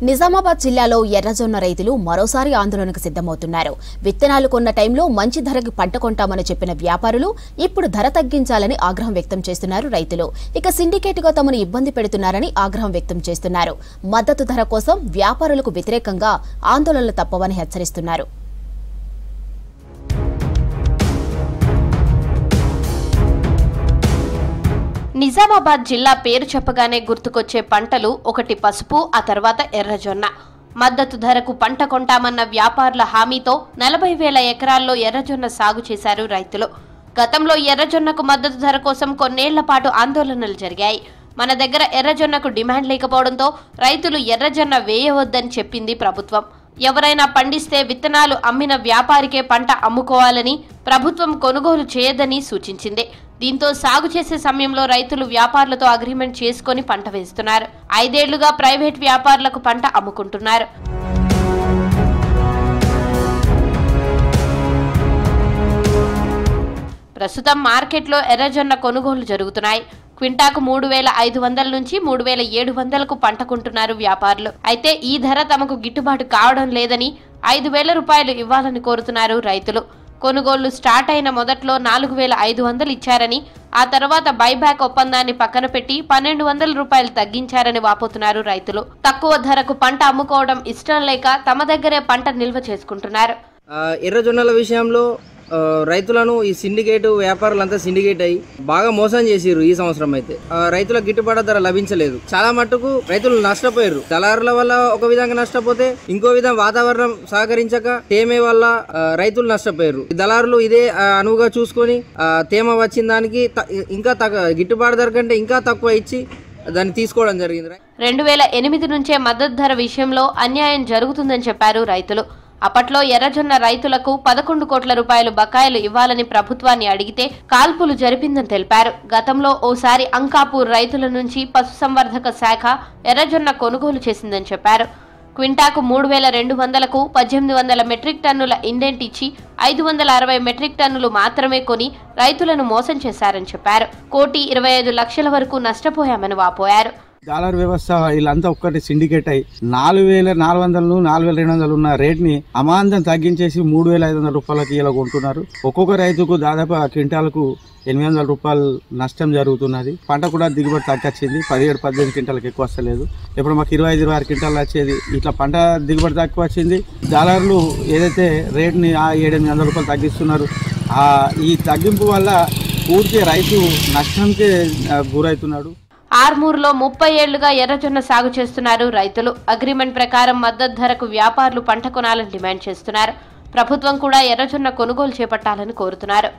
నిజామాబాద్ జిల్లాలో ఎర్రజొన్న రైతులు మరోసారి ఆందోళనకు సిద్ధమవుతున్నారు. విత్తనాలు కొన్న టైంలో మంచి ధరకు పంట కొంటామని చెప్పిన వ్యాపారులు ఇప్పుడు ధర తగ్గించాలని ఆగ్రహం వ్యక్తం చేస్తున్నారు రైతులు. ఇక సిండికేట్గా తమను ఇబ్బంది పెడుతున్నారని ఆగ్రహం వ్యక్తం చేస్తున్నారు. మద్దతు ధర కోసం వ్యాపారులకు వ్యతిరేకంగా ఆందోళనలు తప్పవని హెచ్చరిస్తున్నారు. నిజామాబాద్ జిల్లా పేరు చెప్పగానే గుర్తుకొచ్చే పంటలు ఒకటి పసుపు, ఆ తర్వాత ఎర్రజొన్న. మద్దతు ధరకు పంట కొంటామన్న వ్యాపారుల హామీతో 40,000 ఎకరాల్లో ఎర్రజొన్న సాగు చేశారు రైతులు. గతంలో ఎర్రజొన్నకు మద్దతు ధర కోసం కొన్నేళ్ల పాటు ఆందోళనలు జరిగాయి. మన దగ్గర ఎర్రజొన్నకు డిమాండ్ లేకపోవడంతో రైతులు ఎర్రజొన్న వేయవద్దని చెప్పింది ప్రభుత్వం. ఎవరైనా పండిస్తే విత్తనాలు అమ్మిన వ్యాపారికే పంట అమ్ముకోవాలని, ప్రభుత్వం కొనుగోలు చేయదని సూచించింది. దీంతో సాగు చేసే సమయంలో రైతులు వ్యాపారులతో అగ్రిమెంట్ చేసుకుని పంట వేస్తున్నారు. 5 ఏళ్లుగా ప్రైవేట్ వ్యాపారులకు పంట అమ్ముకుంటున్నారు. ప్రస్తుతం మార్కెట్లో ఎర్రజొన్న కొనుగోలు జరుగుతున్నాయి. క్వింటాకు 3,500 నుంచి 3,700కు పంట కొంటున్నారు వ్యాపారులు. అయితే ఈ ధర తమకు గిట్టుబాటు కావడం లేదని 5,000 రూపాయలు ఇవ్వాలని కోరుతున్నారు రైతులు. కొనుగోళ్లు స్టార్ట్ అయిన మొదట్లో 4,500 ఇచ్చారని, ఆ తర్వాత బైబ్యాక్ ఒప్పందాన్ని పక్కన పెట్టి 1,200 రూపాయలు తగ్గించారని వాపోతున్నారు రైతులు. తక్కువ ధరకు పంట అమ్ముకోవడం ఇష్టం లేక తమ దగ్గరే పంట నిల్వ చేసుకుంటున్నారు. ఎర్రజొన్నల విషయంలో రైతులను ఈ సిండికేట్ వ్యాపారులంతా సిండికేట్ అయ్యి బాగా మోసం చేసిర్రు. ఈ సంవత్సరం అయితే రైతులకు గిట్టుబాటు ధర లభించలేదు. చాలా మట్టుకు రైతులు నష్టపోయారు. దళారుల వల్ల ఒక విధంగా నష్టపోతే, ఇంకో విధంగా వాతావరణం సహకరించక తేమ వల్ల రైతులు నష్టపోయారు. దళారులు ఇదే అనువుగా చూసుకొని తేమ వచ్చిన దానికి ఇంకా గిట్టుబాటు ధర కంటే ఇంకా తక్కువ ఇచ్చి దాన్ని తీసుకోవడం జరిగింది. 2008 నుంచే మద్దతు ధర విషయంలో అన్యాయం జరుగుతుందని చెప్పారు రైతులు. అప్పట్లో ఎర్రజొన్న రైతులకు 11 కోట్ల రూపాయలు బకాయిలు ఇవ్వాలని ప్రభుత్వాన్ని అడిగితే కాల్పులు జరిపిందని తెలిపారు. గతంలో ఓసారి అంకాపూర్ రైతుల నుంచి పశుసంవర్ధక శాఖ ఎర్రజొన్న కొనుగోలు చేసిందని చెప్పారు. క్వింటాకు 3,200కు 1,800 మెట్రిక్ టన్నుల ఇండెంట్ ఇచ్చి 560 మెట్రిక్ టన్నులు మాత్రమే కొని రైతులను మోసం చేశారని చెప్పారు. 1,25,00,000 వరకు నష్టపోయామని వాపోయారు. డాలర్ వ్యవస్థ వీళ్ళంతా ఒక్కటి సిండికేట్ అయ్యి 4,400 4,200 ఉన్న రేట్ ని అమాంతం తగ్గించేసి 3,500 రూపాయలకి ఇలా కొంటున్నారు. ఒక్కొక్క రైతుకు దాదాపు ఆ క్వింటాలకు 800 రూపాయలు నష్టం జరుగుతున్నది. పంట కూడా దిగుబడి తగ్గొచ్చింది. 17-18 క్వింటాలకు ఎక్కువ వస్తలేదు. ఇప్పుడు మాకు 25-26 క్వింటాలు వచ్చేది. ఇట్లా పంట దిగుబడి తక్కువ వచ్చింది. డాలర్లు ఏదైతే రేట్ని 700-800 రూపాయలు తగ్గిస్తున్నారు, ఈ తగ్గింపు వల్ల పూర్తి రైతు నష్టంకే గురవుతున్నాడు. ఆర్మూర్లో 30 ఏళ్లుగా ఎర్రజొన్న సాగు చేస్తున్నారు రైతులు. అగ్రిమెంట్ ప్రకారం మద్దతు ధరకు వ్యాపారులు పంట కొనాలని డిమాండ్ చేస్తున్నారు. ప్రభుత్వం కూడా ఎర్రజొన్న కొనుగోలు చేపట్టాలని కోరుతున్నారు.